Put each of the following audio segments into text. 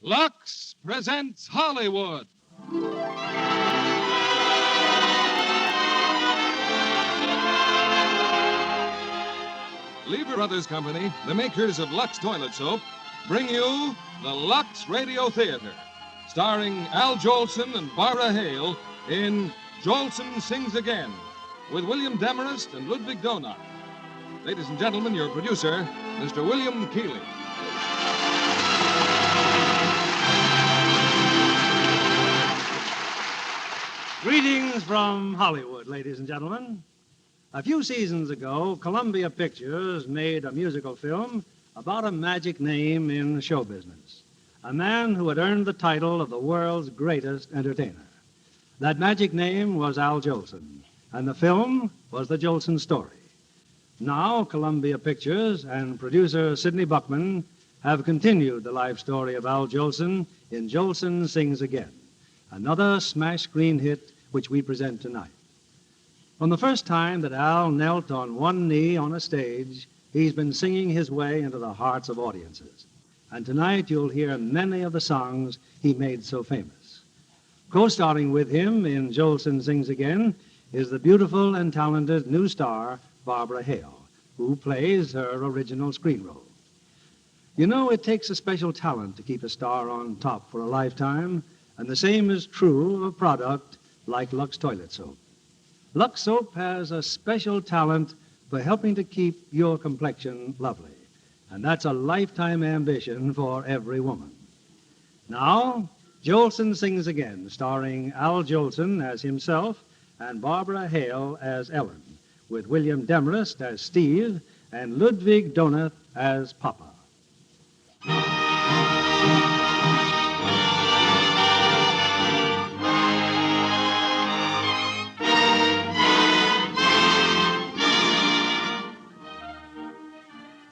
Lux presents Hollywood. Lever Brothers Company, the makers of Lux Toilet Soap, bring you the Lux Radio Theater, starring Al Jolson and Barbara Hale in Jolson Sings Again, with William Demarest and Ludwig Donat. Ladies and gentlemen, your producer, Mr. William Keighley. Greetings from Hollywood, ladies and gentlemen. A few seasons ago, Columbia Pictures made a musical film about a magic name in show business, a man who had earned the title of the world's greatest entertainer. That magic name was Al Jolson, and the film was the Jolson story. Now, Columbia Pictures and producer Sidney Buckman have continued the life story of Al Jolson in Jolson Sings Again, another smash screen hit which we present tonight. From the first time that Al knelt on one knee on a stage, he's been singing his way into the hearts of audiences. And tonight you'll hear many of the songs he made so famous. Co-starring with him in Jolson Sings Again is the beautiful and talented new star, Barbara Hale, who plays her original screen role. You know, it takes a special talent to keep a star on top for a lifetime, and the same is true of a product like Lux Toilet Soap. Lux Soap has a special talent for helping to keep your complexion lovely, and that's a lifetime ambition for every woman. Now, Jolson Sings Again, starring Al Jolson as himself and Barbara Hale as Ellen, with William Demarest as Steve and Ludwig Donat as Papa.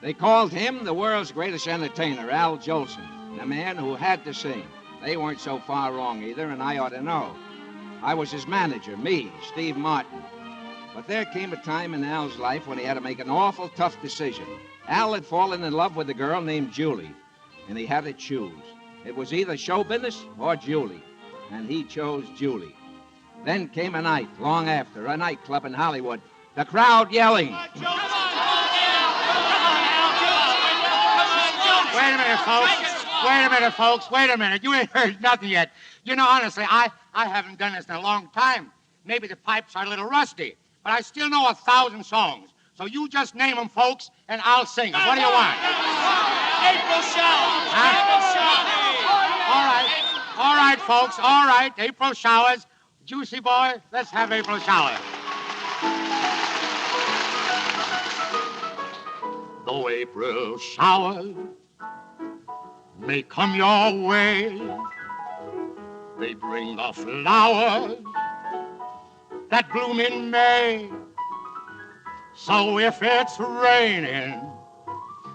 They called him the world's greatest entertainer, Al Jolson, the man who had to sing. They weren't so far wrong either, and I ought to know. I was his manager, me, Steve Martin. But there came a time in Al's life when he had to make an awful tough decision. Al had fallen in love with a girl named Julie, and he had to choose. It was either show business or Julie, and he chose Julie. Then came a night, long after, a nightclub in Hollywood, the crowd yelling. Wait a minute, folks. Wait a minute. You ain't heard nothing yet. You know, honestly, I haven't done this in a long time. Maybe the pipes are a little rusty, but I still know 1,000 songs. So you just name them, folks, and I'll sing them. What do you want? April Showers. Huh? April Showers. All right, folks. All right. April Showers. Juicy boy, let's have April Showers. Though April showers may come your way, they bring the flowers that bloom in May. So if it's raining,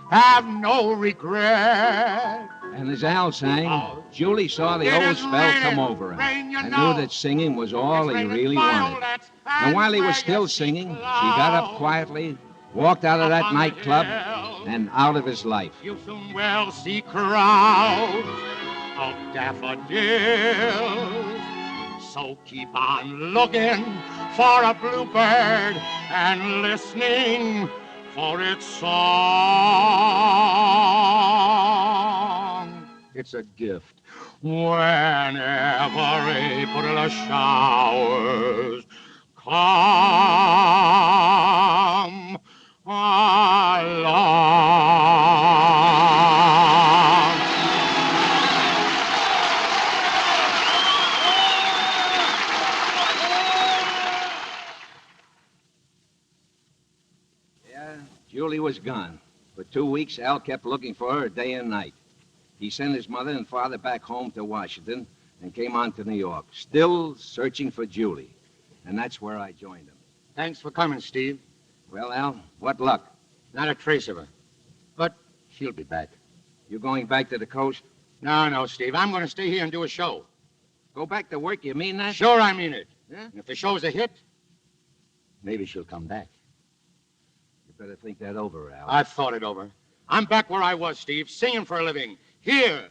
have no regret. And as Al sang, Julie saw the old spell come over him and knew that singing was all he really wanted. And while he was still singing, she got up quietly, walked out of that nightclub and out of his life. You soon will see crowds of daffodils. So keep on looking for a bluebird and listening for its song. It's a gift. Whenever April showers come along. Yeah, Julie was gone. For 2 weeks, Al kept looking for her day and night. He sent his mother and father back home to Washington and came on to New York, still searching for Julie. And that's where I joined him. Thanks for coming, Steve. Well, Al, what luck? Not a trace of her. But she'll be back. You going back to the coast? No, Steve. I'm going to stay here and do a show. Go back to work, you mean that? Sure, I mean it. Yeah? And if the show's a hit, maybe she'll come back. You better think that over, Al. I've thought it over. I'm back where I was, Steve, singing for a living. Here,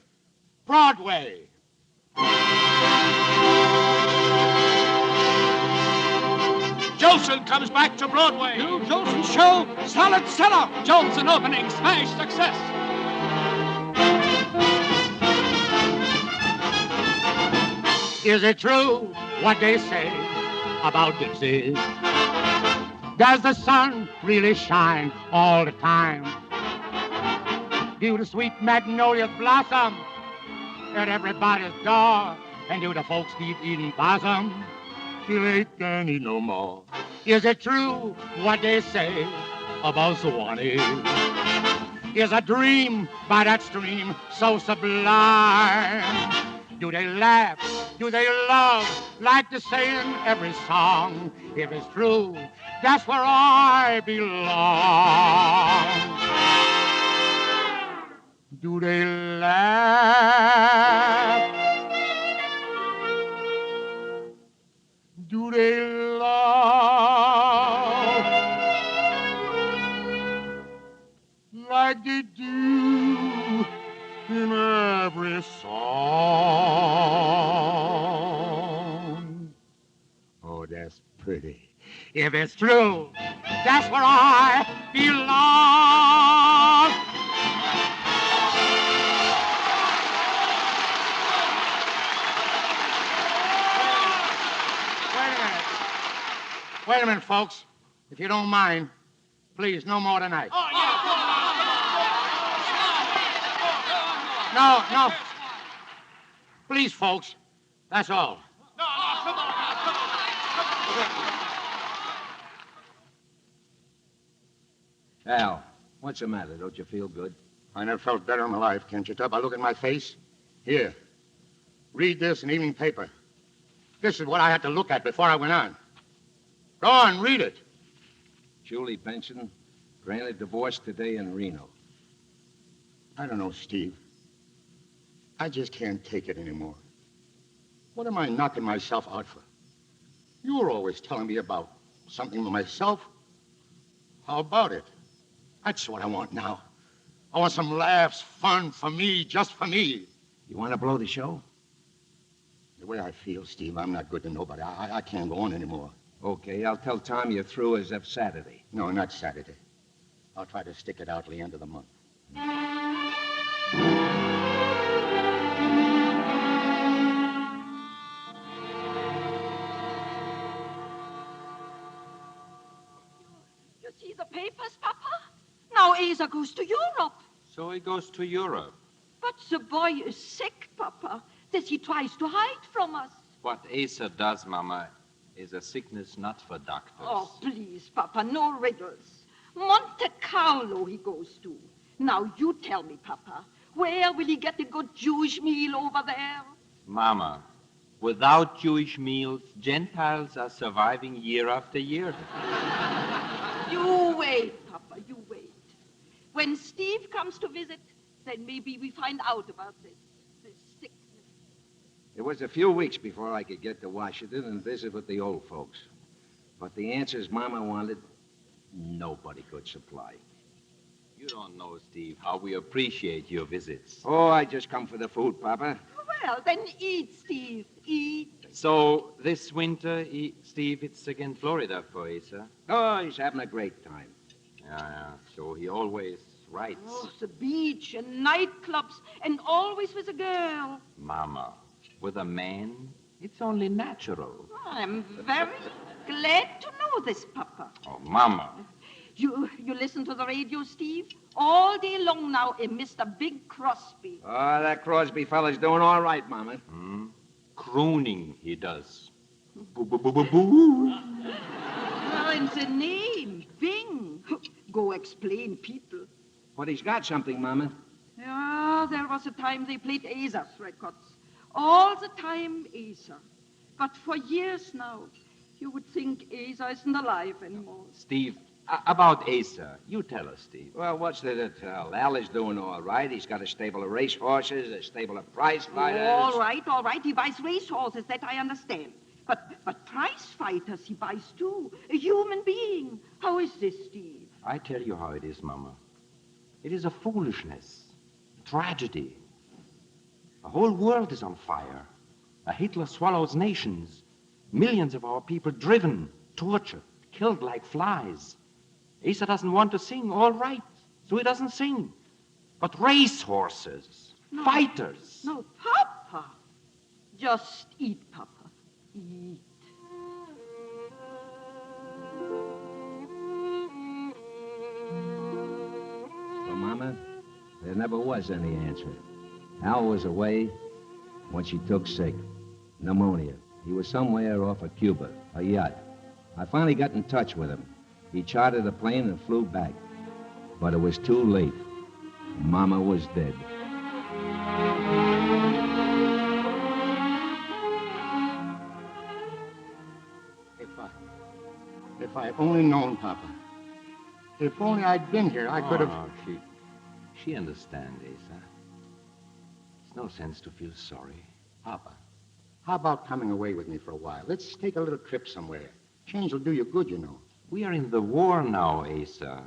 Broadway. Jolson comes back to Broadway. New Jolson show, solid seller. Jolson opening, smash success. Is it true what they say about Dixie? Does the sun really shine all the time? Do the sweet magnolias blossom at everybody's door? And do the folks keep eating blossom till they can't eat no more? Is it true what they say about Swanee? Is a dream by that stream so sublime? Do they laugh? Do they love like they say in every song? If it's true, that's where I belong. Do they laugh? Do they love like they do in every song? Oh, that's pretty. If it's true, that's where I belong. Wait a minute, folks. If you don't mind, please, no more tonight. Oh, yeah. No. Please, folks. That's all. No, come on. Al, what's the matter? Don't you feel good? I never felt better in my life, can't you, Tub? I look at my face. Here. Read this in evening paper. This is what I had to look at before I went on. Go on, read it. Julie Benson, granted divorce today in Reno. I don't know, Steve. I just can't take it anymore. What am I knocking myself out for? You were always telling me about something for myself. How about it? That's what I want now. I want some laughs, fun for me, just for me. You want to blow the show? The way I feel, Steve, I'm not good to nobody. I can't go on anymore. Okay, I'll tell Tom you're through as of Saturday. No, not Saturday. I'll try to stick it out till the end of the month. You see the papers, Papa? Now Asa goes to Europe. So he goes to Europe. But the boy is sick, Papa. That he tries to hide from us. What Asa does, Mama, is a sickness not for doctors. Oh, please, Papa, no riddles. Monte Carlo he goes to. Now, you tell me, Papa, where will he get a good Jewish meal over there? Mama, without Jewish meals, Gentiles are surviving year after year. You wait, Papa, you wait. When Steve comes to visit, then maybe we find out about this sickness. It was a few weeks before I could get to Washington and visit with the old folks. But the answers Mama wanted, nobody could supply. You don't know, Steve, how we appreciate your visits. Oh, I just come for the food, Papa. Well, then eat, Steve, eat. So this winter, Steve, it's again Florida for Asa. Oh, he's having a great time. Yeah. So he always writes. Oh, the beach and nightclubs and always with a girl. Mama, with a man, it's only natural. I'm very glad to know this, Papa. Oh, Mama. You listen to the radio, Steve? All day long now, Mr. Big Crosby. Oh, that Crosby fella's doing all right, Mama. Crooning, he does. Boo-boo-boo-boo-boo. Well, in the name, Bing. Go explain, people. But he's got something, Mama. Yeah, there was a time they played Asa's records. All the time, Asa. But for years now, you would think Asa isn't alive anymore. Steve, about Asa, you tell us, Steve. Well, what's there to tell? Al is doing all right. He's got a stable of race horses, a stable of prize fighters. All right. He buys race horses, that I understand. But prize fighters he buys too. A human being. How is this, Steve? I tell you how it is, Mama. It is a foolishness, a tragedy. The whole world is on fire. A Hitler swallows nations. Millions of our people driven, tortured, killed like flies. Asa doesn't want to sing, all right, so he doesn't sing. But racehorses, fighters. No, Papa. Just eat, Papa. Eat. For Mama, there never was any answer. Al was away when she took sick. Pneumonia. He was somewhere off of Cuba, a yacht. I finally got in touch with him. He chartered a plane and flew back. But it was too late. Mama was dead. If I only known, Papa. If only I'd been here, I could have... Oh, she understands, Asa. It's no sense to feel sorry. Papa, how about coming away with me for a while? Let's take a little trip somewhere. Change will do you good, you know. We are in the war now, Asa.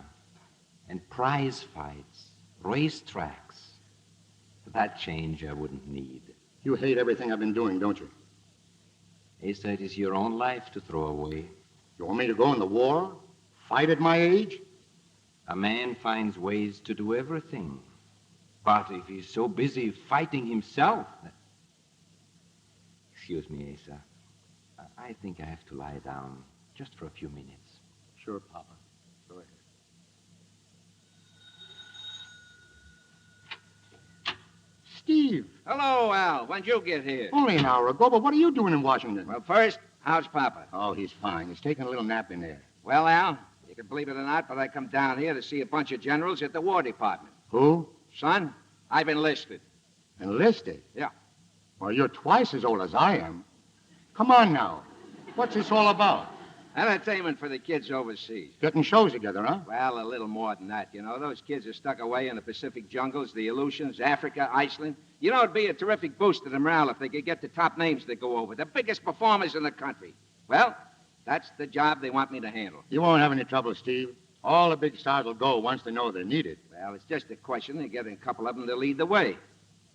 And prize fights, race tracks. That change I wouldn't need. You hate everything I've been doing, don't you? Asa, it is your own life to throw away. You want me to go in the war? Fight at my age? A man finds ways to do everything. But if he's so busy fighting himself... Excuse me, Asa. I think I have to lie down just for a few minutes. Sure, Papa. Go ahead. Steve. Hello, Al. When'd you get here? Only an hour ago, but what are you doing in Washington? Well, first, how's Papa? Oh, he's fine. He's taking a little nap in there. Well, Al, you can believe it or not, but I come down here to see a bunch of generals at the War Department. Who? Son, I've enlisted. Enlisted? Yeah. Well, you're twice as old as I am. Come on now. What's this all about? Entertainment for the kids overseas. Getting shows together, huh? Well, a little more than that, you know. Those kids are stuck away in the Pacific jungles, the Aleutians, Africa, Iceland. You know, it'd be a terrific boost to the morale if they could get the top names that go over, the biggest performers in the country. Well, that's the job they want me to handle. You won't have any trouble, Steve. All the big stars will go once they know they're needed. Well, it's just a question of getting a couple of them to lead the way.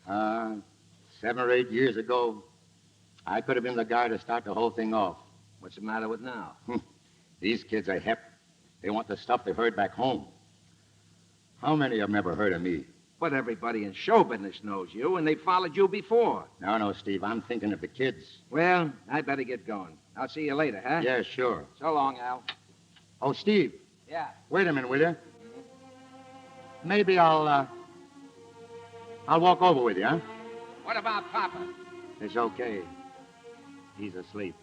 7 or 8 years ago, I could have been the guy to start the whole thing off. What's the matter with now? These kids are hep. They want the stuff they heard back home. How many of them ever heard of me? But everybody in show business knows you, and they followed you before. No, Steve. I'm thinking of the kids. Well, I better get going. I'll see you later, huh? Yeah, sure. So long, Al. Oh, Steve. Yeah. Wait a minute, will you? Maybe I'll walk over with you, huh? What about Papa? It's okay. He's asleep.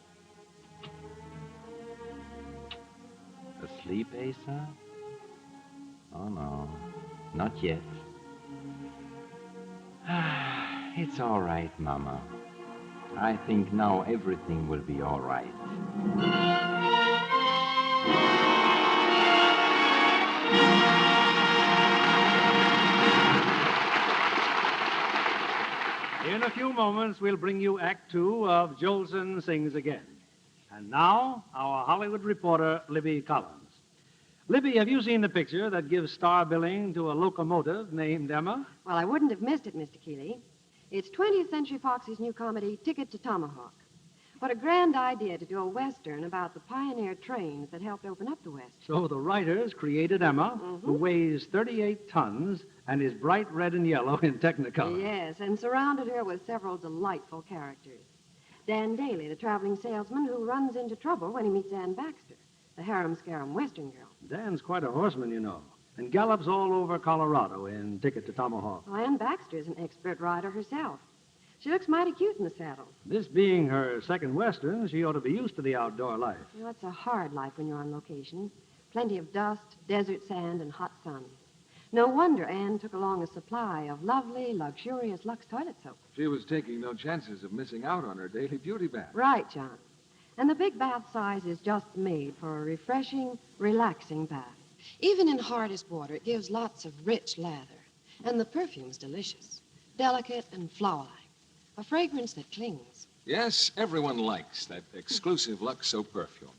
Asleep, Asa? Oh, no. Not yet. It's all right, Mama. I think now everything will be all right. In a few moments, we'll bring you Act Two of Jolson Sings Again. And now, our Hollywood reporter, Libby Collins. Libby, have you seen the picture that gives star billing to a locomotive named Emma? Well, I wouldn't have missed it, Mr. Keeley. It's 20th Century Fox's new comedy, Ticket to Tomahawk. What a grand idea to do a Western about the pioneer trains that helped open up the West. So the writers created Emma, who weighs 38 tons and is bright red and yellow in Technicolor. Yes, and surrounded her with several delightful characters. Dan Daly, the traveling salesman who runs into trouble when he meets Ann Baxter, the harum-scarum Western girl. Dan's quite a horseman, you know, and gallops all over Colorado in Ticket to Tomahawk. Well, Ann Baxter is an expert rider herself. She looks mighty cute in the saddle. This being her second Western, she ought to be used to the outdoor life. You know, it's a hard life when you're on location. Plenty of dust, desert sand, and hot sun. No wonder Ann took along a supply of lovely, luxurious Lux toilet soap. She was taking no chances of missing out on her daily beauty bath. Right, John. And the big bath size is just made for a refreshing, relaxing bath. Even in hardest water, it gives lots of rich lather. And the perfume's delicious. Delicate and flower-like. A fragrance that clings. Yes, everyone likes that exclusive Lux soap perfume.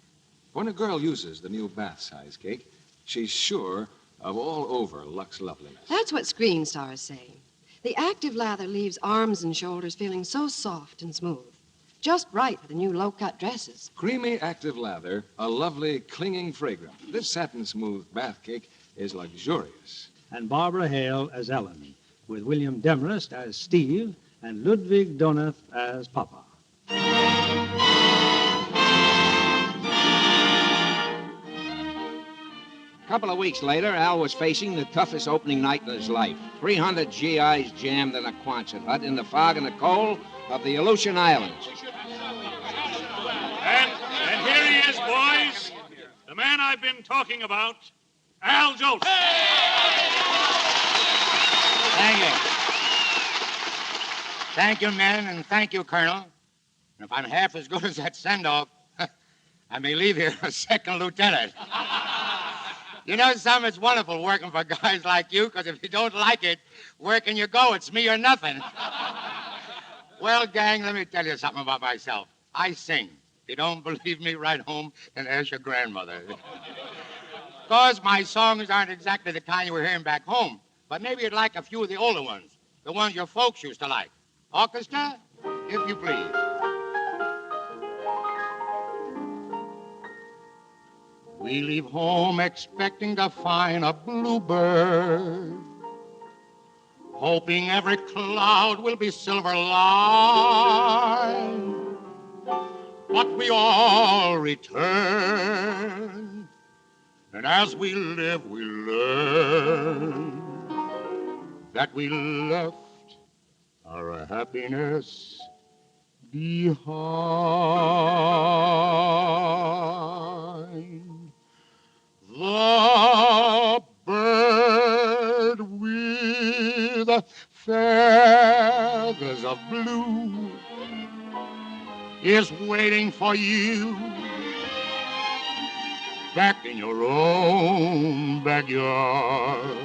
When a girl uses the new bath size cake, she's sure of all over Lux loveliness. That's what screen stars say. The active lather leaves arms and shoulders feeling so soft and smooth. Just right for the new low-cut dresses. Creamy active lather, a lovely clinging fragrance. This satin-smooth bath cake is luxurious. And Barbara Hale as Ellen, with William Demarest as Steve and Ludwig Donath as Papa. A couple of weeks later, Al was facing the toughest opening night in his life. 300 GIs jammed in a Quonset hut in the fog and the cold of the Aleutian Islands. And here he is, boys. The man I've been talking about, Al Jolson. Thank you. Thank you, men, and thank you, Colonel. And if I'm half as good as that send-off, I may leave here a second lieutenant. You know, Sam, it's wonderful working for guys like you, because if you don't like it, where can you go? It's me or nothing. Well, gang, let me tell you something about myself. I sing. If you don't believe me, write home and ask your grandmother. Of course, my songs aren't exactly the kind you were hearing back home, but maybe you'd like a few of the older ones, the ones your folks used to like. Orchestra, if you please. We leave home expecting to find a bluebird, hoping every cloud will be silver lined. But we all return, and as we live, we learn that we left our happiness behind. The bird with feathers of blue is waiting for you back in your own backyard.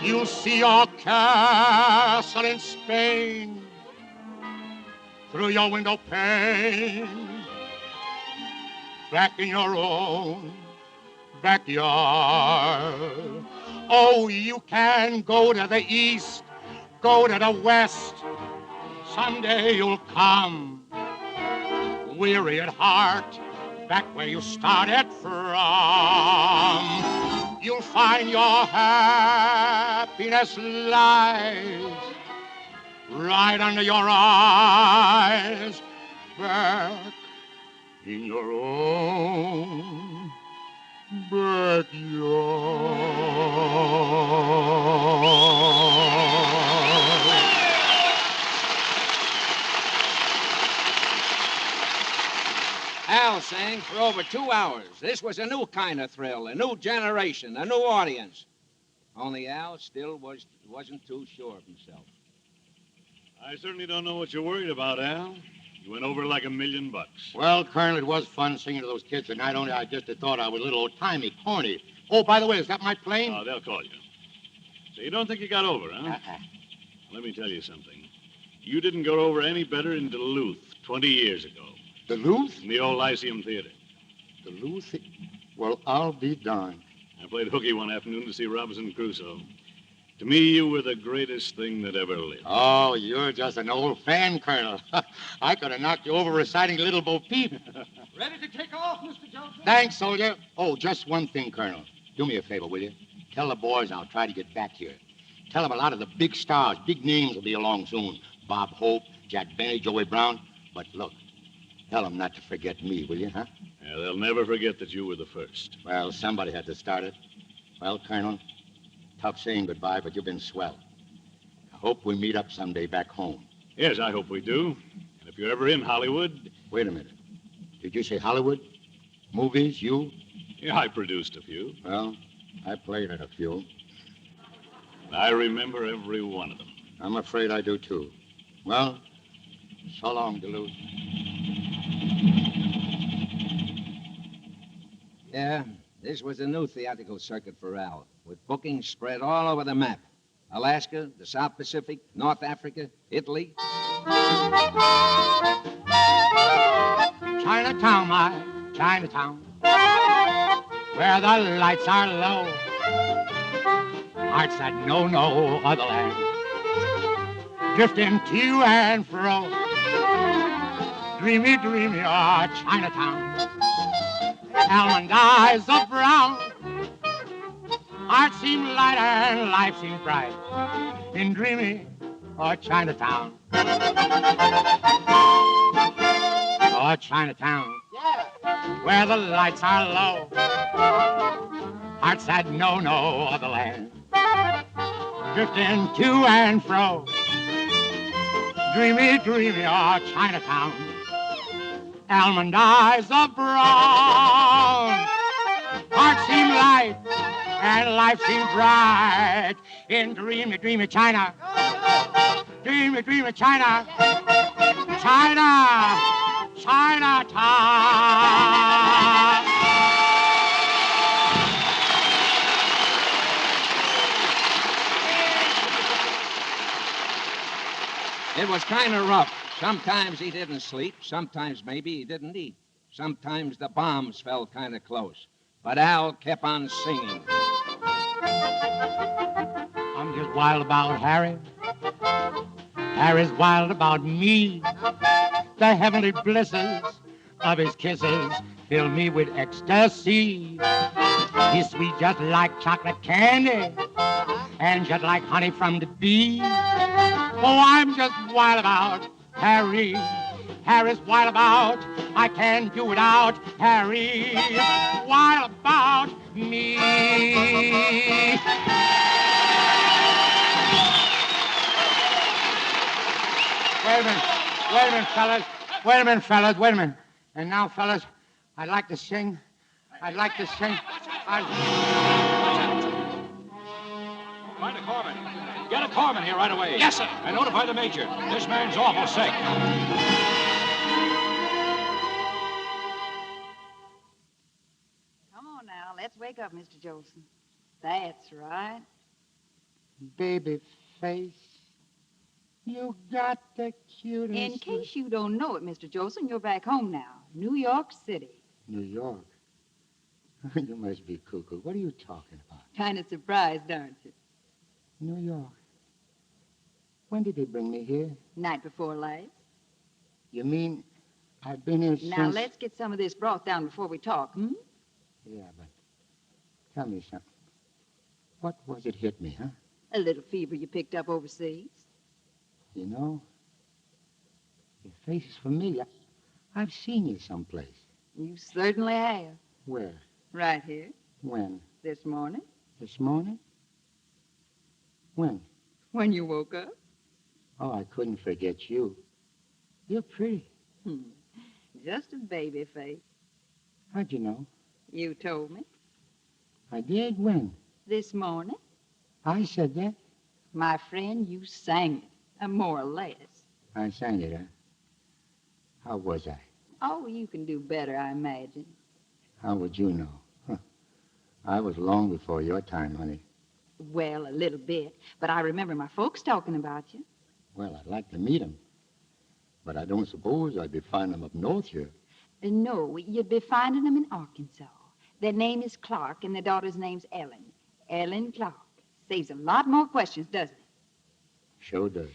You'll see our castle in Spain through your window pane, back in your own backyard. Oh, you can go to the east, go to the west. Someday you'll come, weary at heart, back where you started from. You'll find your happiness lies right under your eyes, back in your own backyard. Al sang for over 2 hours. This was a new kind of thrill, a new generation, a new audience. Only Al still wasn't too sure of himself. I certainly don't know what you're worried about, Al. You went over like $1 million. Well, Colonel, it was fun singing to those kids, and not only I just thought I was a little old-timey, corny. Oh, by the way, is that my plane? Oh, they'll call you. So you don't think you got over, huh? Let me tell you something. You didn't go over any better in Duluth 20 years ago. Duluth? In the old Lyceum Theater. Duluth? Well, I'll be darned. I played hooky one afternoon to see Robinson Crusoe. To me, you were the greatest thing that ever lived. Oh, you're just an old fan, Colonel. I could have knocked you over reciting Little Bo Peep. Ready to take off, Mr. Jolson? Thanks, soldier. Oh, just one thing, Colonel. Do me a favor, will you? Tell the boys I'll try to get back here. Tell them a lot of the big stars, big names will be along soon. Bob Hope, Jack Benny, Joey Brown. But look, tell them not to forget me, will you, huh? Yeah, they'll never forget that you were the first. Well, somebody had to start it. Well, Colonel, tough saying goodbye, but you've been swell. I hope we meet up someday back home. Yes, I hope we do. And if you're ever in Hollywood... Wait a minute. Did you say Hollywood? Movies, you? Yeah, I produced a few. Well, I played in a few. I remember every one of them. I'm afraid I do, too. Well, so long, Duluth. Yeah, this was a new theatrical circuit for Al, with bookings spread all over the map. Alaska, the South Pacific, North Africa, Italy. Chinatown, my Chinatown, where the lights are low. hearts that know no other land, drifting to and fro. Dreamy, dreamy, Chinatown, almond eyes of brown. Hearts seem light and life seems bright in dreamy Chinatown. Chinatown, where the lights are low. Hearts that know no other land, drifting to and fro. Dreamy, dreamy, Chinatown, almond eyes of brown. Hearts seem light and life seems bright in dreamy, dreamy China. Dreamy, dreamy China. China, Chinatown. It was kind of rough. Sometimes he didn't sleep. Sometimes maybe he didn't eat. Sometimes the bombs fell kind of close. But Al kept on singing. I'm just wild about Harry. Harry's wild about me. The heavenly blisses of his kisses fill me with ecstasy. He's sweet just like chocolate candy and just like honey from the bee. Oh, I'm just wild about Harry. Harry's wild about, I can't do without Harry. Wild about me. Wait a minute, fellas. Wait a minute. And now, fellas, I'd like to sing. Find a corpsman. Get a corpsman here right away. Yes, sir. And notify the major. This man's awful sick. Come on now, let's wake up, Mr. Jolson. That's right. Baby face, you got the cutest... In case you don't know it, Mr. Jolson, you're back home now, New York City. New York? You must be cuckoo. What are you talking about? Kind of surprised, aren't you? New York. When did they bring me here? Night before last. You mean I've been here since... Now, let's get some of this broth down before we talk, hmm? Yeah, but tell me something. What was it hit me, huh? A little fever you picked up overseas. You know, your face is familiar. I've seen you someplace. You certainly have. Where? Right here. When? This morning. This morning? When? When you woke up. Oh, I couldn't forget you. You're pretty. Just a baby face. How'd you know? You told me. I did? When? This morning. I said that? My friend, you sang it. More or less. I sang it, huh? How was I? Oh, you can do better, I imagine. How would you know? I was long before your time, honey. Well, a little bit. But I remember my folks talking about you. Well, I'd like to meet them. But I don't suppose I'd be finding them up north here. No, you'd be finding them in Arkansas. Their name is Clark, and their daughter's name's Ellen. Ellen Clark. Saves a lot more questions, doesn't it? Sure does.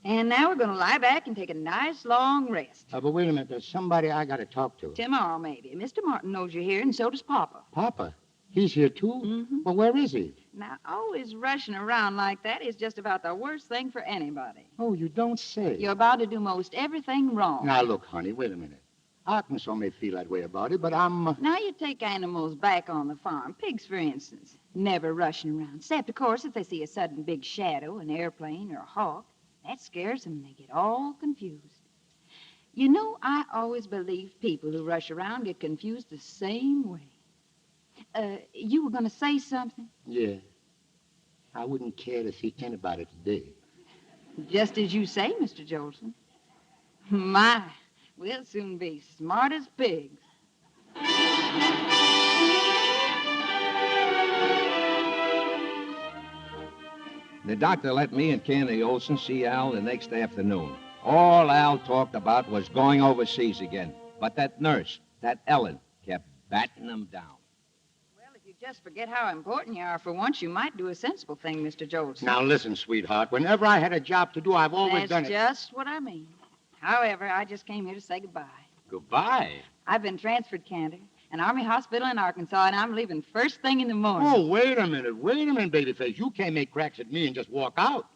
And now we're going to lie back and take a nice long rest. But wait a minute. There's somebody I got to talk to. Tomorrow, maybe. Mr. Martin knows you're here, and so does Papa. Papa? He's here, too? Mm-hmm. Well, where is he? Now, always rushing around like that is just about the worst thing for anybody. Oh, you don't say. You're about to do most everything wrong. Now, look, honey, wait a minute. Arkansas may feel that way about it, but I'm... Now, you take animals back on the farm. Pigs, for instance. Never rushing around. Except, of course, if they see a sudden big shadow, an airplane, or a hawk. That scares them and they get all confused. You know, I always believe people who rush around get confused the same way. You were going to say something? Yeah. I wouldn't care to see anybody today. Just as you say, Mr. Jolson. My, we'll soon be smart as pigs. The doctor let me and Kenny Olson see Al the next afternoon. All Al talked about was going overseas again. But that nurse, that Ellen, kept batting him down. Well, if you Just forget how important you are. For once, you might do a sensible thing, Mr. Jolson. Now, listen, sweetheart. Whenever I had a job to do, I've always done it. That's just what I mean. However, I just came here to say goodbye. Goodbye. I've been transferred, Cantor, an Army hospital in Arkansas, and I'm leaving first thing in the morning. Oh, wait a minute, babyface. You can't make cracks at me and just walk out.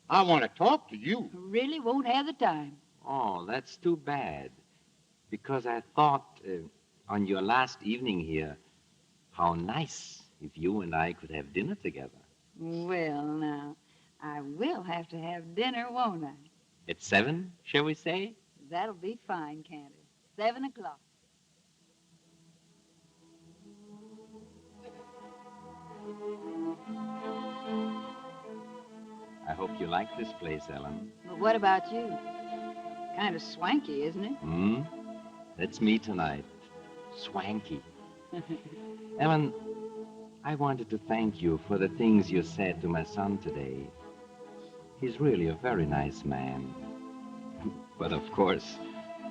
I want to talk to you. Really won't have the time. Oh, that's too bad. Because I thought on your last evening here, how nice if you and I could have dinner together. Well, now, I will have to have dinner, won't I? At 7, shall we say? That'll be fine, Cantor. 7 o'clock. I hope you like this place, Ellen. But what about you? Kind of swanky, isn't it? That's me tonight. Swanky. Ellen, I wanted to thank you for the things you said to my son today. He's really a very nice man. But of course,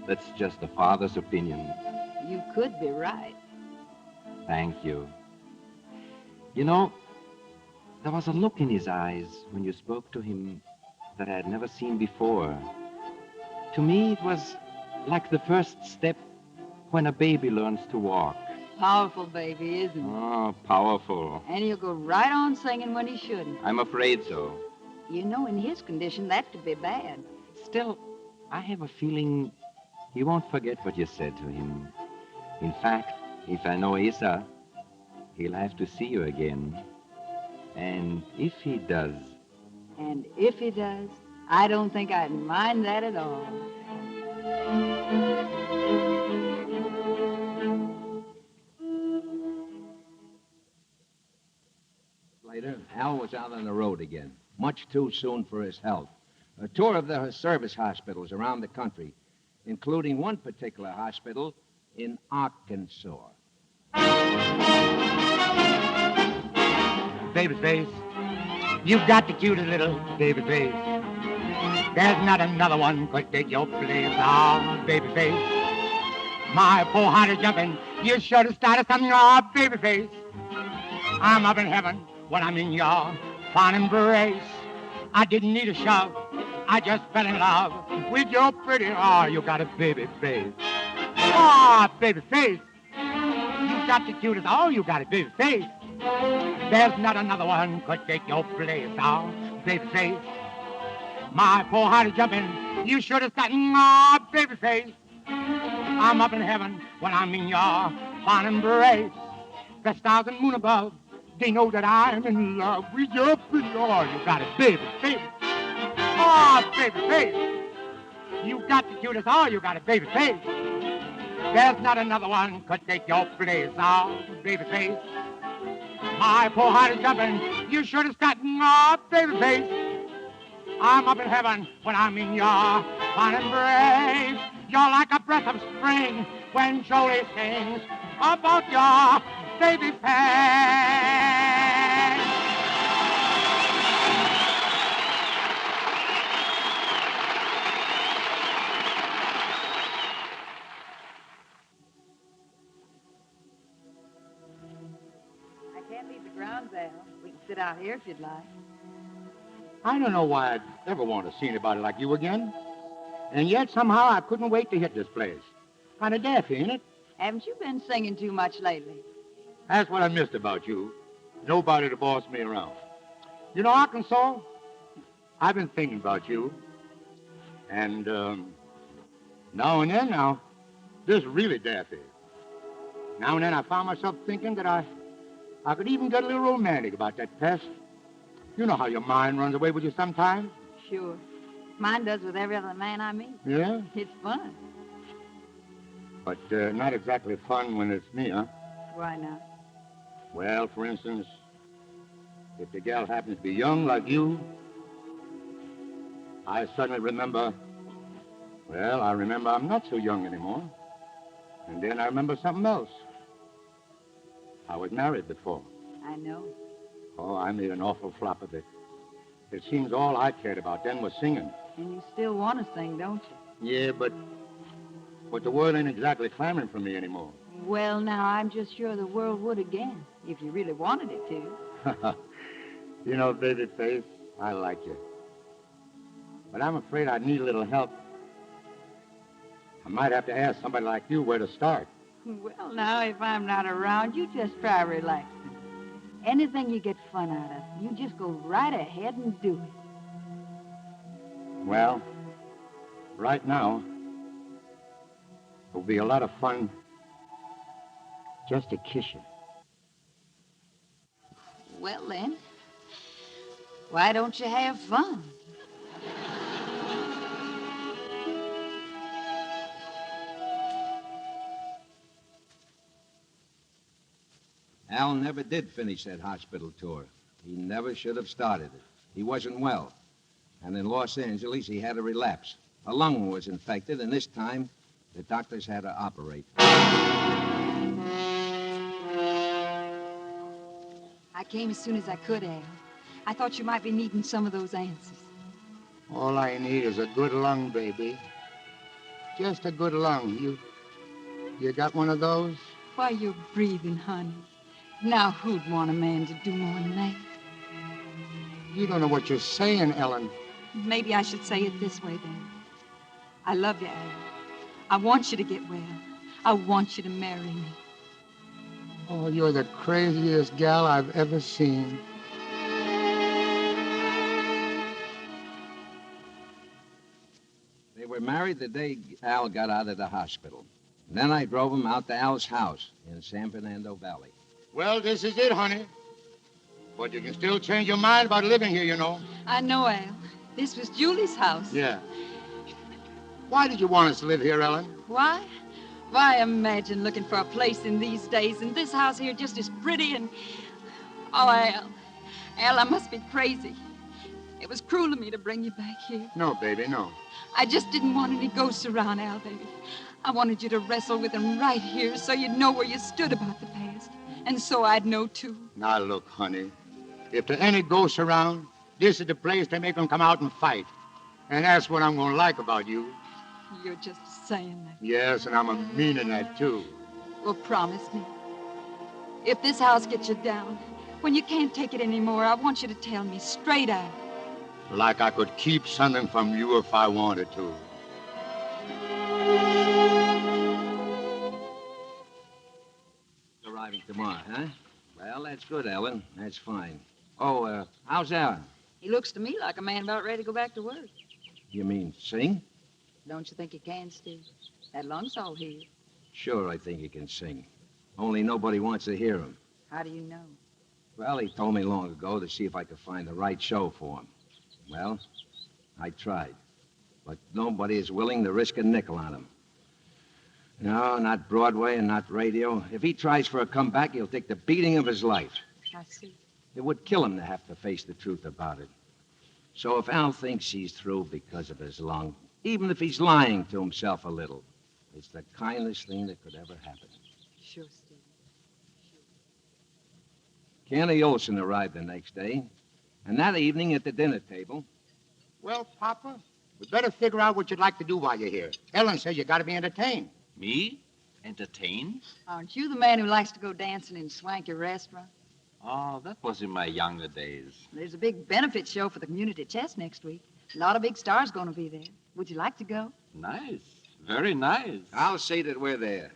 that's just a father's opinion. You could be right. Thank you. You know, there was a look in his eyes when you spoke to him that I had never seen before. To me, it was like the first step when a baby learns to walk. Powerful baby, isn't he? Oh, powerful. And he'll go right on singing when he shouldn't. I'm afraid so. You know, in his condition, that could be bad. Still, I have a feeling he won't forget what you said to him. In fact, if I know Asa, he'll have to see you again. And if he does... And if he does, I don't think I'd mind that at all. Later, Al was out on the road again, much too soon for his health. A tour of the service hospitals around the country, including one particular hospital in Arkansas. Babyface, you've got the cutest little babyface. There's not another one could take your place. Oh, babyface, my poor heart is jumping. You should have started something. Oh, babyface, I'm up in heaven when I'm in your fond embrace. I didn't need a shove. I just fell in love with your pretty, oh, you got a baby face. Oh, baby face. You got the cutest, oh, you got a baby face. There's not another one could take your place, oh, baby face. My poor heart is jumping. You should have gotten, oh, baby face. I'm up in heaven when I'm in your fond embrace. The stars and moon above, they know that I'm in love with your pretty, oh, you got a baby face. Oh, baby face. You got the cutest, oh, you got a baby face. There's not another one could take your place, oh, baby face. My poor heart is jumping. You should have gotten, oh, baby face. I'm up in heaven when I'm in your fond embrace. You're like a breath of spring when Jolie sings about your baby face. We can sit out here if you'd like. I don't know why I'd ever want to see anybody like you again. And yet, somehow, I couldn't wait to hit this place. Kind of daffy, ain't it? Haven't you been singing too much lately? That's what I missed about you. Nobody to boss me around. You know, Arkansas, I've been thinking about you. And now and then, now, this is really daffy. Now and then I found myself thinking that I could even get a little romantic about that past. You know how your mind runs away with you sometimes? Sure. Mine does with every other man I meet. Yeah? It's fun. But not exactly fun when it's me, huh? Why not? Well, for instance, if the gal happens to be young like you, I suddenly remember, well, I remember I'm not so young anymore. And then I remember something else. I was married before. I know. Oh, I made an awful flop of it. It seems all I cared about then was singing. And you still want to sing, don't you? Yeah, but the world ain't exactly clamoring for me anymore. Well, now, I'm just sure the world would again if you really wanted it to. You know, Babyface, I like you. But I'm afraid I need a little help. I might have to ask somebody like you where to start. Well, now, if I'm not around, you just try relaxing. Anything you get fun out of, you just go right ahead and do it. Well, right now, it'll be a lot of fun just to kiss you. Well, then, why don't you have fun? Al never did finish that hospital tour. He never should have started it. He wasn't well. And in Los Angeles, he had a relapse. A lung was infected, and this time, the doctors had to operate. I came as soon as I could, Al. I thought you might be needing some of those answers. All I need is a good lung, baby. Just a good lung. You got one of those? Why, you're breathing, honey. Now, who'd want a man to do more than that? You don't know what you're saying, Ellen. Maybe I should say it this way, then. I love you, Al. I want you to get well. I want you to marry me. Oh, you're the craziest gal I've ever seen. They were married the day Al got out of the hospital. And then I drove him out to Al's house in San Fernando Valley. Well, this is it, honey. But you can still change your mind about living here, you know. I know, Al. This was Julie's house. Yeah. Why did you want us to live here, Ellen? Why? Why, imagine looking for a place in these days, and this house here just as pretty and... Oh, Al. Al, I must be crazy. It was cruel of me to bring you back here. No, baby, no. I just didn't want any ghosts around, Al, baby. I wanted you to wrestle with them right here so you'd know where you stood about the past. And so I'd know, too. Now, look, honey. If there are any ghosts around, this is the place to make them come out and fight. And that's what I'm going to like about you. You're just saying that. Yes, and I'm a meaning that, too. Well, promise me. If this house gets you down, when you can't take it anymore, I want you to tell me straight out. Like I could keep something from you if I wanted to. Arriving tomorrow, huh? Well, that's good, Ellen. That's fine. Oh, how's Alan? He looks to me like a man about ready to go back to work. You mean sing? Don't you think he can, Steve? That lung's all here. Sure, I think he can sing. Only nobody wants to hear him. How do you know? Well, he told me long ago to see if I could find the right show for him. Well, I tried. But nobody is willing to risk a nickel on him. No, not Broadway and not radio. If he tries for a comeback, he'll take the beating of his life. I see. It would kill him to have to face the truth about it. So if Al thinks he's through because of his lung, even if he's lying to himself a little, it's the kindest thing that could ever happen. Sure, Steve. Kenny Jolson arrived the next day, and that evening at the dinner table... Well, Papa, we better figure out what you'd like to do while you're here. Ellen says you got to be entertained. Me? Entertained? Aren't you the man who likes to go dancing in swanky restaurants? Oh, that was in my younger days. There's a big benefit show for the community chest next week. A lot of big stars going to be there. Would you like to go? Nice. Very nice. I'll see that we're there.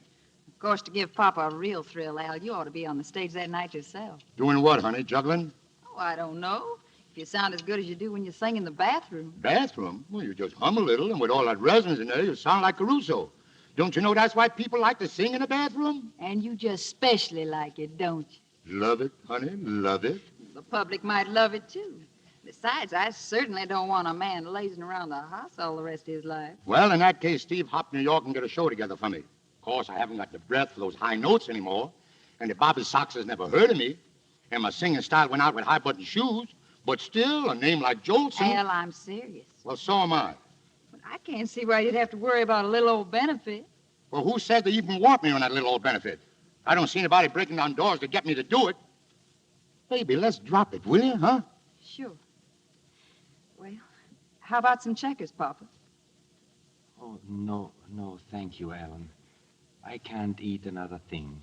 Of course, to give Papa a real thrill, Al, you ought to be on the stage that night yourself. Doing what, honey? Juggling? Oh, I don't know. If you sound as good as you do when you sing in the bathroom. Bathroom? Well, you just hum a little, and with all that resonance in there, you sound like Caruso. Don't you know that's why people like to sing in the bathroom? And you just specially like it, don't you? Love it, honey, love it. The public might love it, too. Besides, I certainly don't want a man lazing around the house all the rest of his life. Well, in that case, Steve, hop to New York and get a show together for me. Of course, I haven't got the breath for those high notes anymore. And the Bobby Sox has never heard of me. And my singing style went out with high-button shoes. But still, a name like Jolson... Al, I'm serious. Well, so am I. But I can't see why you'd have to worry about a little old benefit. Well, who said they even want me on that little old benefit? I don't see anybody breaking down doors to get me to do it. Baby, let's drop it, will you, huh? Sure. Well, how about some checkers, Papa? Oh, no, thank you, Alan. I can't eat another thing.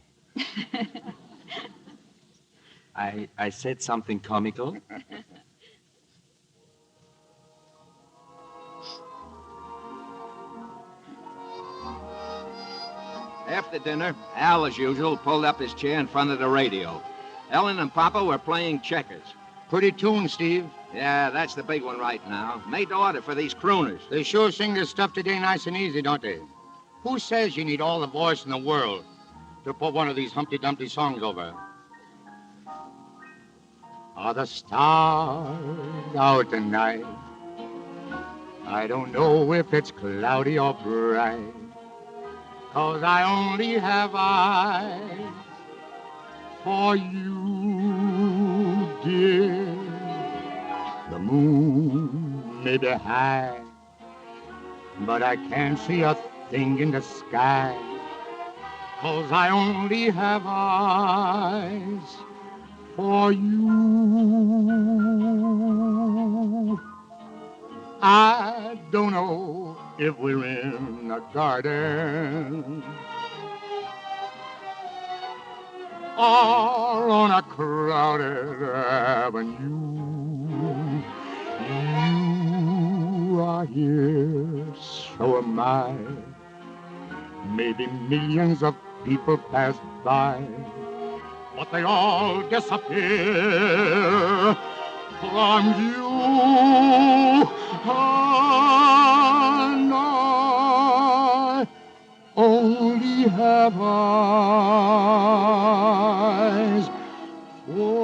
I said something comical. After dinner, Al, as usual, pulled up his chair in front of the radio. Ellen and Papa were playing checkers. Pretty tune, Steve. Yeah, that's the big one right now. Made to order for these crooners. They sure sing this stuff today nice and easy, don't they? Who says you need all the voice in the world to put one of these Humpty Dumpty songs over? Are the stars out tonight? I don't know if it's cloudy or bright, 'cause I only have eyes for you, dear. The moon may be high, but I can't see a thing in the sky, 'cause I only have eyes for you. I don't know if we're in a garden or on a crowded avenue. You are here, so am I. Maybe millions of people pass by, but they all disappear from you. And I only have eyes for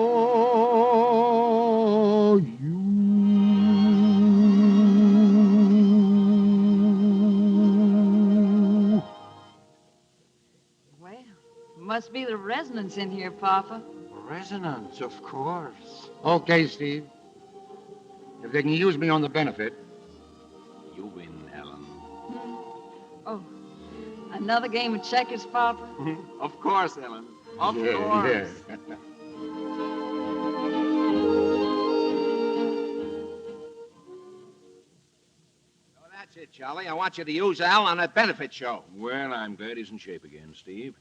you. Well, must be the resonance in here, Papa. Resonance, of course. Okay, Steve. If they can use me on the benefit. You win, Ellen. Oh, another game of checkers, Papa? Of course, Ellen. Of Yeah, course. yeah. Oh, that's it, Charlie. I want you to use Al on a benefit show. Well, I'm glad he's in shape again, Steve.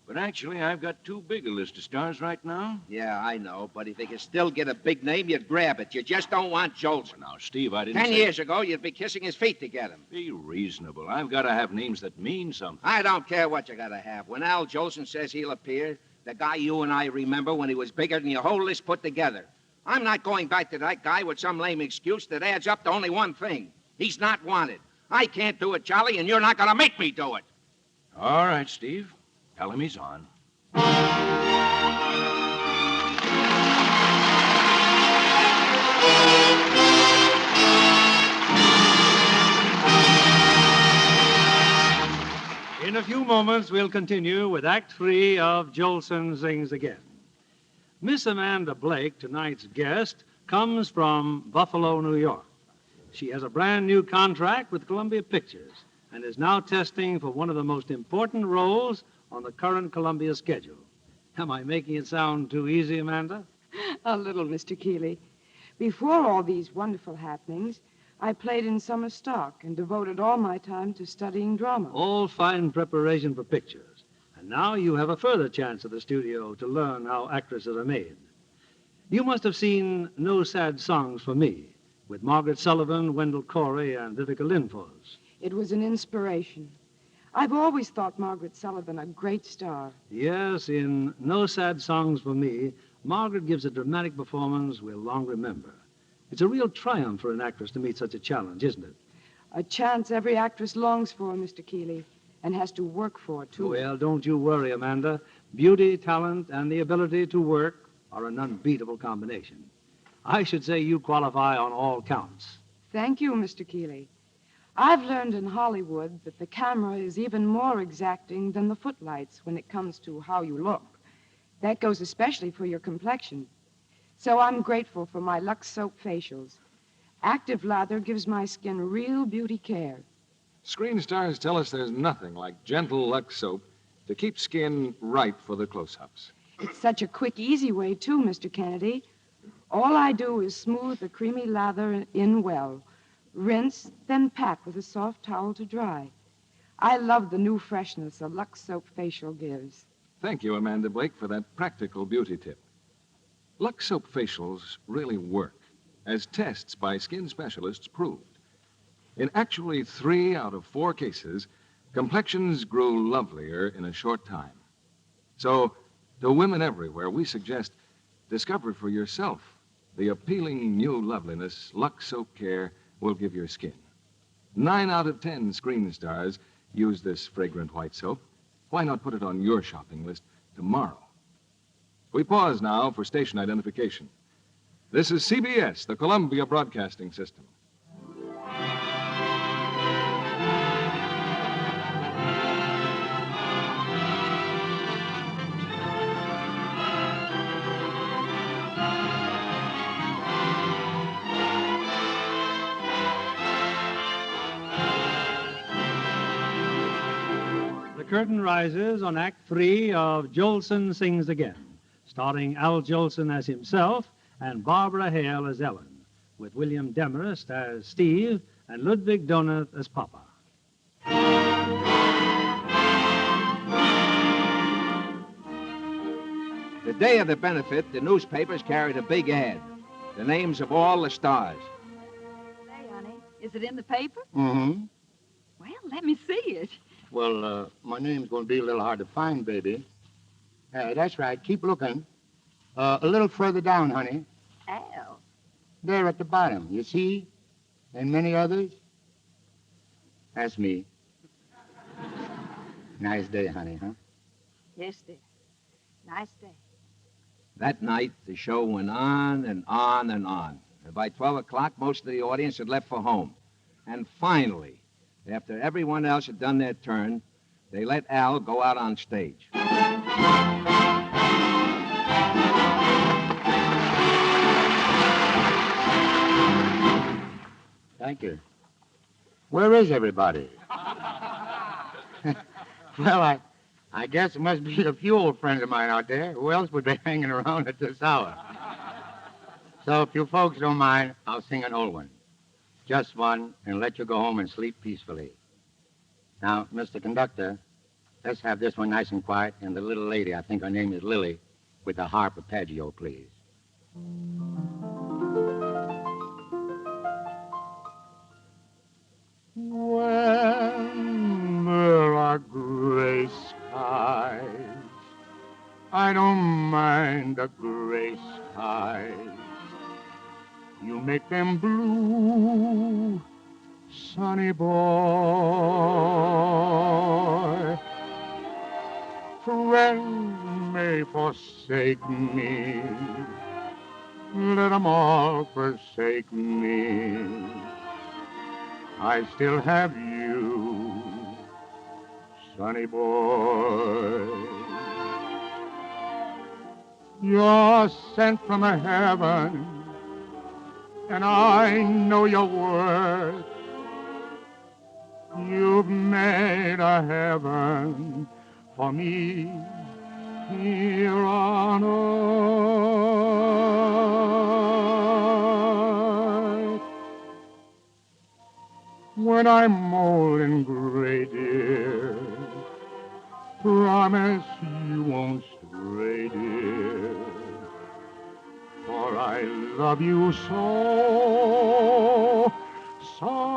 But actually, I've got too big a list of stars right now. Yeah, I know, but if you could still get a big name, you'd grab it. You just don't want Jolson. Now, Steve, I didn't 10 say... years ago, you'd be kissing his feet to get him. Be reasonable. I've got to have names that mean something. I don't care what you gotta have. When Al Jolson says he'll appear, the guy you and I remember when he was bigger than your whole list put together. I'm not going back to that guy with some lame excuse that adds up to only one thing. He's not wanted. I can't do it, Charlie, and you're not gonna make me do it. All right, Steve. Tell him he's on. In a few moments, we'll continue with Act 3 of Jolson Sings Again. Miss Amanda Blake, tonight's guest, comes from Buffalo, New York. She has a brand new contract with Columbia Pictures and is now testing for one of the most important roles on the current Columbia schedule. Am I making it sound too easy, Amanda? A little, Mr. Keeley. Before all these wonderful happenings, I played in summer stock and devoted all my time to studying drama. All fine preparation for pictures. And now you have a further chance at the studio to learn how actresses are made. You must have seen No Sad Songs for Me with Margaret Sullivan, Wendell Corey, and Vivica Lindfors. It was an inspiration. I've always thought Margaret Sullivan a great star. Yes, in No Sad Songs for Me, Margaret gives a dramatic performance we'll long remember. It's a real triumph for an actress to meet such a challenge, isn't it? A chance every actress longs for, Mr. Keeley, and has to work for, too. Well, don't you worry, Amanda. Beauty, talent, and the ability to work are an unbeatable combination. I should say you qualify on all counts. Thank you, Mr. Keeley. I've learned in Hollywood that the camera is even more exacting than the footlights when it comes to how you look. That goes especially for your complexion. So I'm grateful for my Lux soap facials. Active lather gives my skin real beauty care. Screen stars tell us there's nothing like gentle Lux soap to keep skin right for the close-ups. It's such a quick, easy way, too, Mr. Kennedy. All I do is smooth the creamy lather in well, rinse, then pat with a soft towel to dry. I love the new freshness a Lux soap facial gives. Thank you, Amanda Blake, for that practical beauty tip. Lux soap facials really work, as tests by skin specialists proved. In actually 3 out of 4 cases, complexions grew lovelier in a short time. So, to women everywhere, we suggest discover for yourself the appealing new loveliness Lux Soap Care will give your skin. 9 out of 10 screen stars use this fragrant white soap. Why not put it on your shopping list tomorrow? We pause now for station identification. This is CBS, the Columbia Broadcasting System. The curtain rises on Act 3 of Jolson Sings Again, starring Al Jolson as himself and Barbara Hale as Ellen, with William Demarest as Steve and Ludwig Donath as Papa. The day of the benefit, the newspapers carried a big ad. The names of all the stars. Say, honey, is it in the paper? Mm-hmm. Well, let me see it. Well, my name's going to be a little hard to find, baby. That's right. Keep looking. A little further down, honey. Al. There at the bottom. You see? And many others. That's me. Nice day, honey, huh? Yes, dear. Nice day. That night, the show went on and on and on. And by 12 o'clock, most of the audience had left for home. And finally, after everyone else had done their turn, they let Al go out on stage. Thank you. Where is everybody? Well, I guess it must be a few old friends of mine out there. Who else would be hanging around at this hour? So if you folks don't mind, I'll sing an old one. Just one, and let you go home and sleep peacefully. Now, Mr. Conductor, let's have this one nice and quiet, and the little lady, I think her name is Lily, with the harp arpeggio, please. When there are gray skies, I don't mind the gray skies. You make them blue, sunny boy. Friends may forsake me, let them all forsake me. I still have you, sunny boy. You're sent from a heaven, and I know your worth. You've made a heaven for me here on earth. When I'm old and gray, dear, promise you won't stray, dear, for I love you so, sonny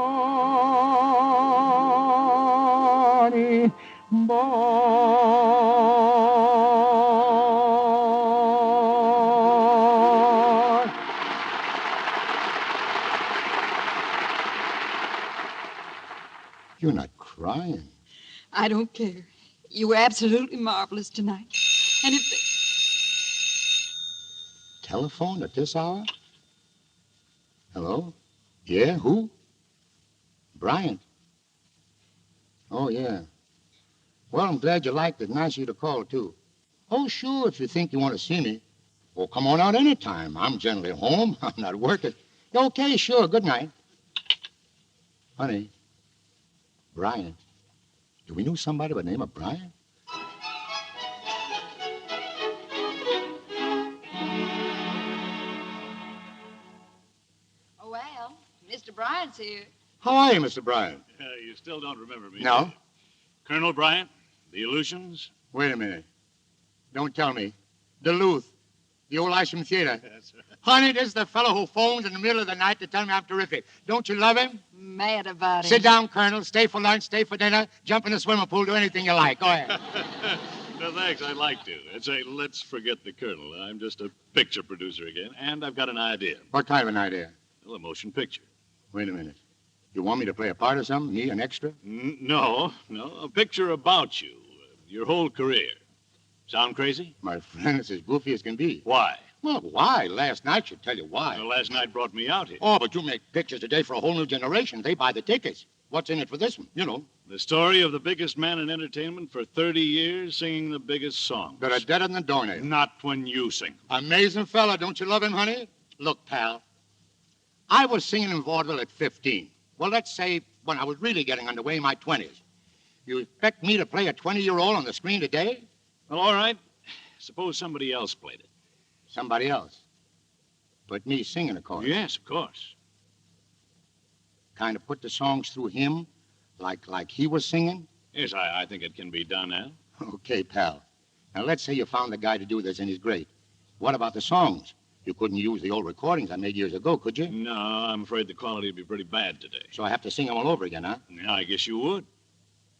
boy. You're not crying. I don't care. You were absolutely marvelous tonight. And if... Telephone at this hour? Hello? Yeah, who? Bryant. Oh, yeah. Well, I'm glad you liked it. Nice of you to call, too. Oh, sure, if you think you want to see me. Well, come on out anytime. I'm generally home. I'm not working. Okay, sure. Good night. Honey, Bryant. Do we know somebody by the name of Bryant? Oh, well, Mr. Bryant's here. How are you, Mr. Bryant? You still don't remember me? No. Colonel Bryant, the Illusions? Wait a minute. Don't tell me. Duluth. The old Isham Theater. That's right. Honey, this is the fellow who phones in the middle of the night to tell me I'm terrific. Don't you love him? Mad about it. Sit down, Colonel. Stay for lunch, stay for dinner, jump in the swimming pool, do anything you like. Go ahead. No, thanks. I'd like to. Say, let's forget the colonel. I'm just a picture producer again, and I've got an idea. What kind of an idea? Well, a motion picture. Wait a minute. You want me to play a part or something? Me, an extra? No. A picture about you, your whole career. Sound crazy? My friend, it's as goofy as can be. Why? Well, why? Last night should tell you why. Well, last night brought me out here. Oh, but you make pictures today for a whole new generation. They buy the tickets. What's in it for this one? You know. The story of the biggest man in entertainment for 30 years singing the biggest songs. That are deader than the doornail. Not when you sing. Amazing fella. Don't you love him, honey? Look, pal, I was singing in vaudeville at 15. Well, let's say when I was really getting underway in my 20s. You expect me to play a 20-year-old on the screen today? Well, all right. Suppose somebody else played it. Somebody else. But me singing, of course. Yes, of course. Kind of put the songs through him, like he was singing? Yes, I think it can be done, Al. Okay, pal. Now, let's say you found the guy to do this, and he's great. What about the songs? You couldn't use the old recordings I made years ago, could you? No, I'm afraid the quality would be pretty bad today. So I have to sing them all over again, huh? Yeah, I guess you would.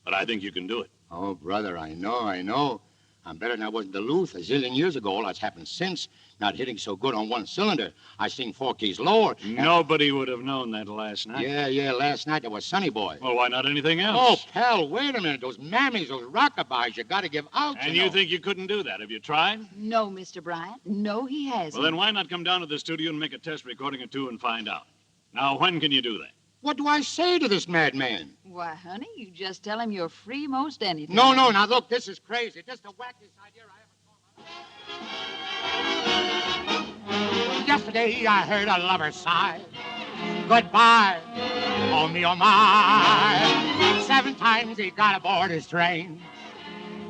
But I think you can do it. Oh, brother, I know. I'm better than I was in Duluth a zillion years ago. All that's happened since. Not hitting so good on one cylinder. I sing 4 keys lower. Nobody would have known that last night. Yeah, last night there was Sonny Boy. Well, why not anything Oh, else? pal, wait a minute. Those mammies, those rockabys, you got to give out, And you you know. think you couldn't do that? Have you tried? No, Mr. Bryant. No, he hasn't. Well, then why not come down to the studio and make a test recording or two and find out? Now, when can you do that? What do I say to this madman? Why, honey, you just tell him you're free most anytime. No, now, look, this is crazy. Just the wackiest idea I ever thought of. Yesterday I heard a lover sigh. Goodbye, oh me, oh my. 7 times he got aboard his train.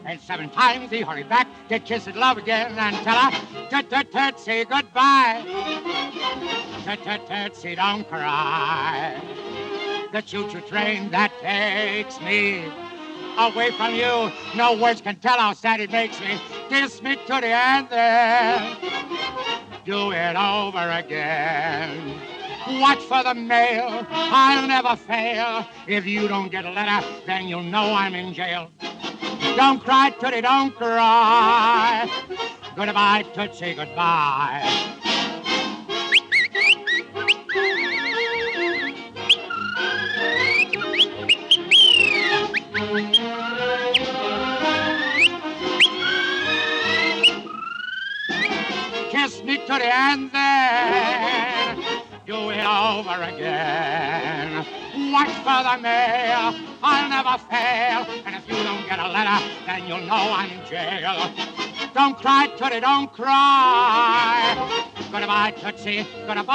And 7 times he hurried back to kiss his love again and tell her, tut-tut-tut-say goodbye. Tut-tut-tut-say don't cry. The choo-choo train that takes me away from you. No words can tell how sad it makes me. Kiss me to the end then. Do it over again. Watch for the mail. I'll never fail. If you don't get a letter, then you'll know I'm in jail. Don't cry, Tootie, don't cry. Goodbye, Tootsie, goodbye. Kiss me to the end then. Do it over again. Watch for the mail. I'll never fail. And if you don't get a letter, then you'll know I'm in jail. Don't cry, Tootie, don't cry. Goodbye, Tootsie, goodbye.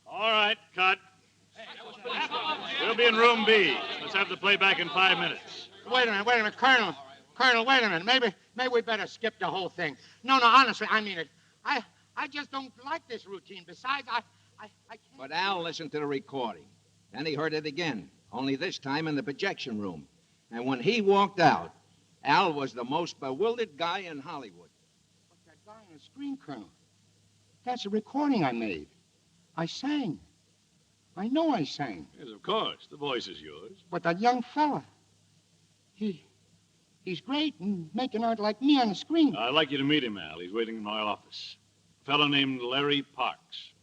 All right, cut. We'll be in room B. Let's have the playback in 5 minutes. Wait a minute, Colonel, wait a minute. Maybe we better skip the whole thing. No, honestly, I mean it. I just don't like this routine. Besides, I can't. But Al listened to the recording. Then he heard it again, only this time in the projection room. And when he walked out, Al was the most bewildered guy in Hollywood. What's that guy on the screen, Colonel? That's a recording I made. I sang. I know I sang. Yes, of course. The voice is yours. But that young fella, he's great and making out like me on the screen. I'd like you to meet him, Al. He's waiting in my office. A fellow named Larry Parks.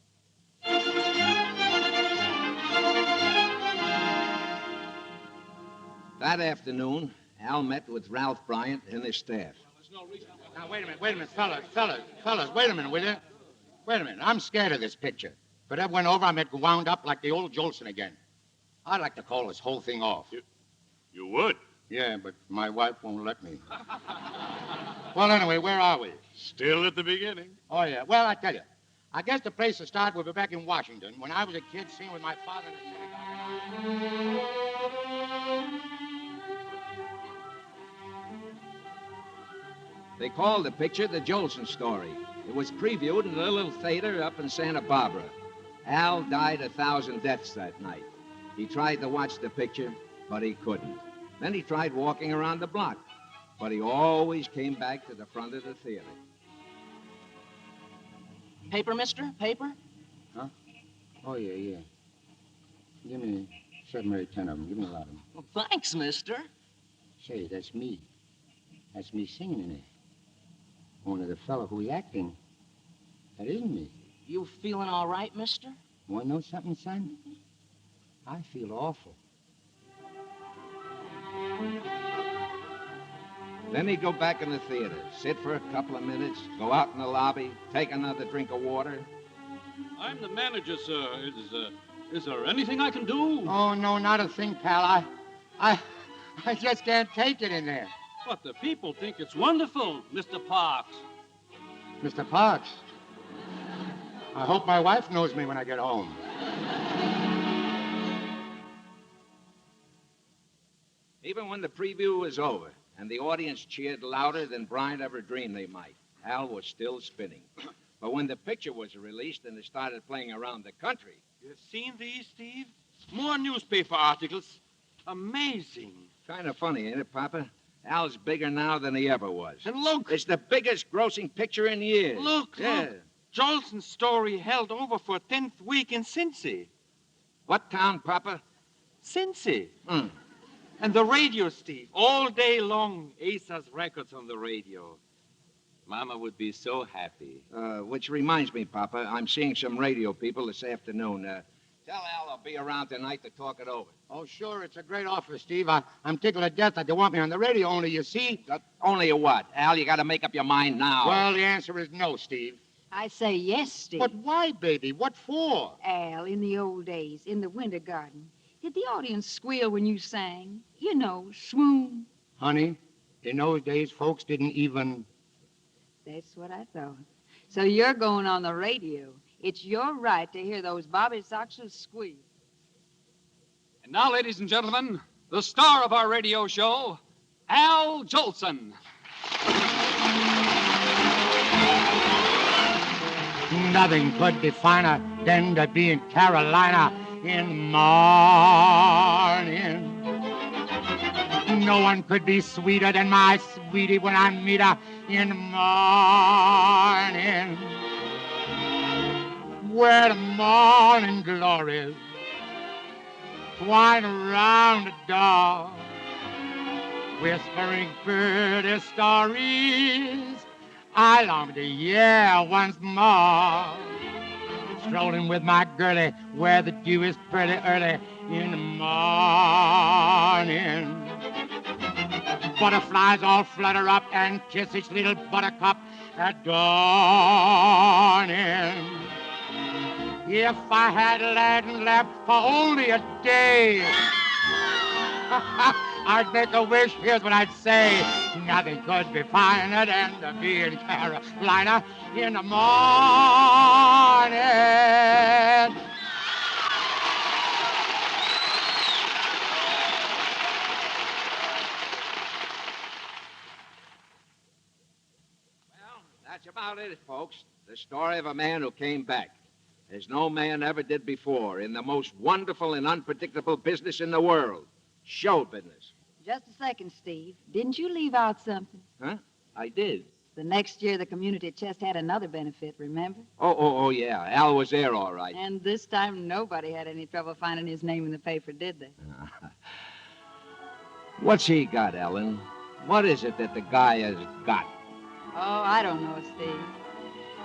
That afternoon, Al met with Ralph Bryant and his staff. Now, wait a minute, fellas, wait a minute, will you? Wait a minute, I'm scared of this picture. If it ever went over, I'm wound up like the old Jolson again. I'd like to call this whole thing off. You would? Yeah, but my wife won't let me. Well, anyway, where are we? Still at the beginning. Oh, yeah. Well, I tell you, I guess the place to start would be back in Washington when I was a kid singing with my father in the synagogue. They called the picture The Jolson Story. It was previewed in a little theater up in Santa Barbara. Al died 1,000 deaths that night. He tried to watch the picture, but he couldn't. Then he tried walking around the block. but he always came back to the front of the theater. Paper, mister? Paper? Huh? Oh, yeah. Give me 7 or 8, 10 of them. Give me a lot of them. Well, thanks, mister. Say, that's me. That's me singing in it. Only the fellow who's acting, that isn't me. You feeling all right, mister? Want to know something, son? I feel awful. Then he'd go back in the theater, sit for a couple of minutes, go out in the lobby, take another drink of water. I'm the manager, sir. Is there anything I can do? Oh, no, not a thing, pal. I just can't take it in there. But the people think it's wonderful, Mr. Parks. Mr. Parks? I hope my wife knows me when I get home. Even when the preview was over and the audience cheered louder than Brian ever dreamed they might, Al was still spinning. But when the picture was released and it started playing around the country... You've seen these, Steve? More newspaper articles. Amazing. Kind of funny, ain't it, Papa? Al's bigger now than he ever was. And look. It's the biggest grossing picture in years. Look. Jolson's story held over for 10th week in Cincy. What town, Papa? Cincy. And the radio, Steve. All day long, Asa's records on the radio. Mama would be so happy. Which reminds me, Papa, I'm seeing some radio people this afternoon. Tell Al I'll be around tonight to talk it over. Oh, sure, it's a great offer, Steve. I'm tickled to death that they want me on the radio, only you see... Only a what? Al, you got to make up your mind now. Well, the answer is no, Steve. I say yes, Steve. But why, baby? What for? Al, in the old days, in the winter garden, did the audience squeal when you sang? You know, swoon. Honey, in those days, folks didn't even... That's what I thought. So you're going on the radio. It's your right to hear those Bobby Soxers squeal. And now, ladies and gentlemen, the star of our radio show, Al Jolson. Nothing could be finer than to be in Carolina in the morning. No one could be sweeter than my sweetie when I meet her in the morning. Where the morning glories twine around the door, whispering pretty stories I long to hear once more. Strolling with my girlie where the dew is pretty early in the morning. Butterflies all flutter up and kiss each little buttercup at dawning. If I had land left for only a day, I'd make a wish, here's what I'd say. Nothing could be finer than to be in Carolina in the morning. That's about it, folks. The story of a man who came back, as no man ever did before, in the most wonderful and unpredictable business in the world, show business. Just a second, Steve. Didn't you leave out something? Huh? I did. The next year, the community chest had another benefit, remember? Oh, yeah. Al was there, all right. And this time, nobody had any trouble finding his name in the paper, did they? What's he got, Ellen? What is it that the guy has got? Oh, I don't know, Steve.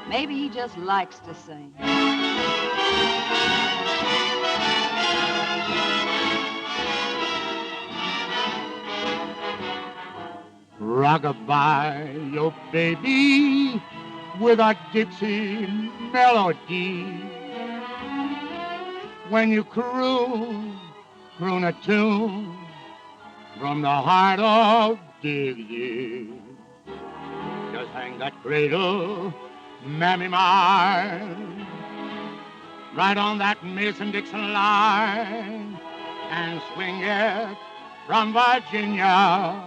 Maybe he just likes to sing. Rockabye, your baby, with a Dixie melody. When you croon a tune from the heart of Dixie. Just hang that cradle, mammy mine, right on that Mason-Dixon line, and swing it from Virginia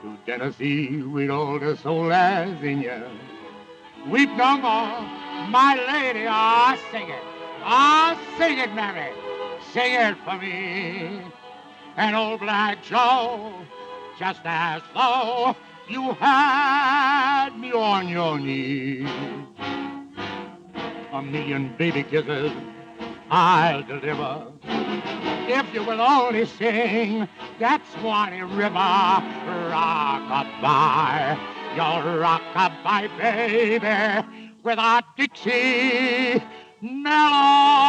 to Tennessee with all the soul that's in ya. Weep no more, my lady, sing it. Sing it, mammy, sing it for me. And old Black Joe, just as though You had me on your knee. A million baby kisses I'll deliver if you will only sing that Swanee River rock-a-bye. Your rock-a-bye, baby, with our Dixie melody.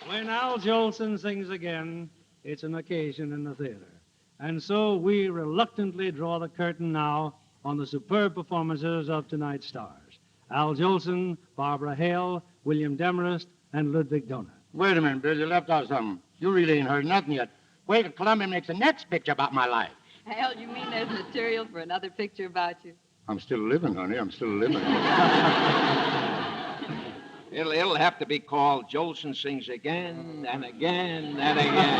When Al Jolson sings again, it's an occasion in the theater. And so we reluctantly draw the curtain now on the superb performances of tonight's stars. Al Jolson, Barbara Hale, William Demarest, and Ludwig Donner. Wait a minute, Bill. You left out something. You really ain't heard nothing yet. Wait till Columbia makes the next picture about my life. Al, you mean there's material for another picture about you? I'm still living, honey. I'm still living. It'll have to be called Jolson Sings Again and Again and Again.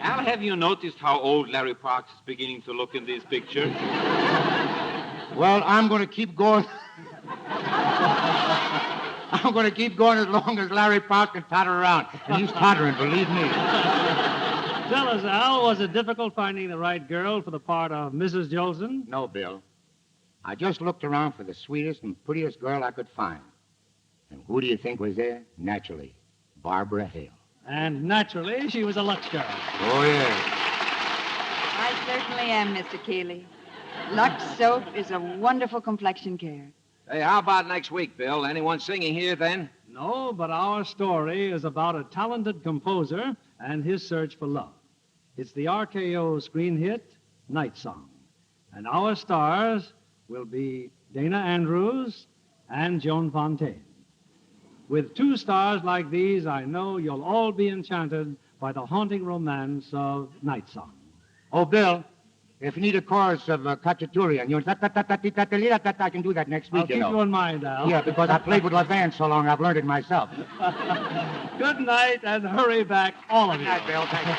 Al, have you noticed how old Larry Parks is beginning to look in these pictures? Well, I'm going to keep going. I'm going to keep going as long as Larry Parks can totter around. And he's tottering, believe me. Tell us, Al, was it difficult finding the right girl for the part of Mrs. Jolson? No, Bill. I just looked around for the sweetest and prettiest girl I could find. And who do you think was there? Naturally, Barbara Hale. And naturally, she was a Lux girl. Oh, yeah. I certainly am, Mr. Keeley. Lux soap is a wonderful complexion care. Hey, how about next week, Bill? Anyone singing here then? No, but our story is about a talented composer and his search for love. It's the RKO screen hit, Night Song. And our stars will be Dana Andrews and Joan Fontaine. With two stars like these, I know you'll all be enchanted by the haunting romance of Night Song. Oh, Bill, if you need a chorus of Cacciatore and you I can do that next week, I'll keep you in mind, Al. Yeah, because I played with Levan so long, I've learned it myself. Good night, and hurry back, all of you. Good night, Bill. Thank you.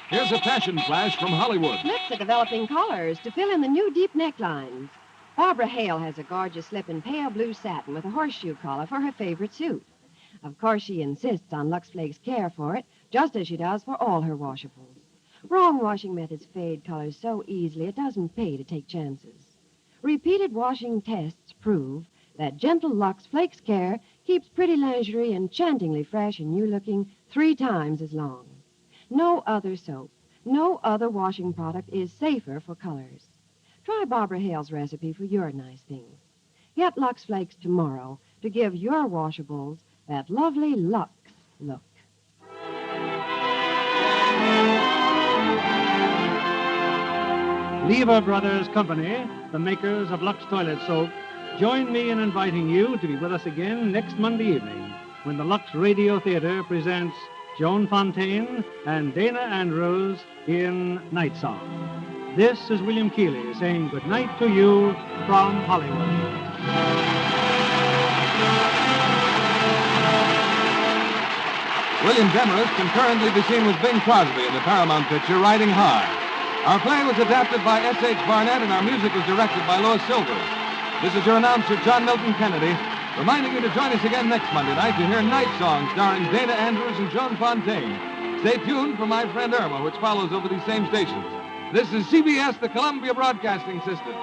Here's a fashion flash from Hollywood. Slips are developing collars to fill in the new deep necklines. Barbara Hale has a gorgeous slip in pale blue satin with a horseshoe collar for her favorite suit. Of course, she insists on Lux Flakes' care for it, just as she does for all her washables. Wrong washing methods fade colors so easily it doesn't pay to take chances. Repeated washing tests prove that gentle Lux Flakes' care keeps pretty lingerie enchantingly fresh and new-looking 3 times as long. No other soap, no other washing product is safer for colors. Try Barbara Hale's recipe for your nice things. Get Lux Flakes tomorrow to give your washables that lovely Lux look. Lever Brothers Company, the makers of Lux Toilet Soap, join me in inviting you to be with us again next Monday evening when the Lux Radio Theater presents Joan Fontaine and Dana Andrews in Night Song. This is William Keeley saying good night to you from Hollywood. William Demarest can currently be seen with Bing Crosby in the Paramount picture Riding High. Our play was adapted by S.H. Barnett and our music was directed by Louis Silvers. This is your announcer, John Milton Kennedy, reminding you to join us again next Monday night to hear Night Song starring Dana Andrews and Joan Fontaine. Stay tuned for My Friend Irma, which follows over these same stations. This is CBS, the Columbia Broadcasting System.